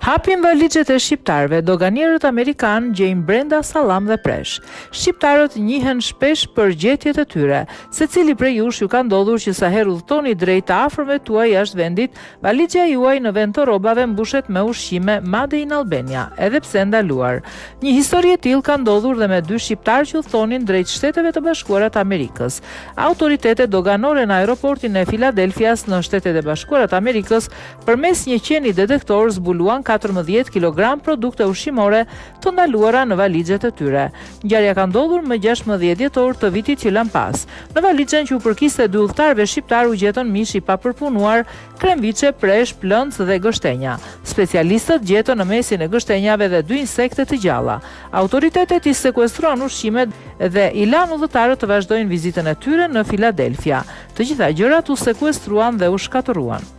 Hapin valixhet e shqiptarëve, doganierët amerikanë gjejnë brenda sallam dhe presh. Shqiptarët njihen shpesh për gjetjet e tyre. Secili prej jush ju ka ndodhur që sa herë udhtoni drejt të afërmve tuaj jashtë vendit, valixha juaj në vend të rrobave mbushet me ushqime madje in Albania, edhe pse ndaluar. Një histori e tillë ka ndodhur dhe me dy shqiptarë që udhtonin drejt Shteteve të Bashkuara të Amerikës. Autoritetet doganore në aeroportin e Filadelfias në Shtetet e Bashkuara të Amerikës përmes një qeni detektor zbuluan 14 kg produkte ushqimore të ndaluara në valixhet e tyre. Ngjarja ka ndodhur më 16 dhjetor të vitit që lan pas. Në valixhen që u përkiste dy udhëtarëve shqiptar u gjetën mish i papërpunuar, kremviçe, presh, plëncë dhe gështenja. Specialistët gjetën në mesin e gështenjave dhe 2 insekte të gjalla. Autoritetet i sekuestruan ushqimet dhe i lanë udhëtarët të vazhdojnë vizitën e tyre në Filadelfia. Të gjitha gjërat u sekuestruan dhe u shkatëruan.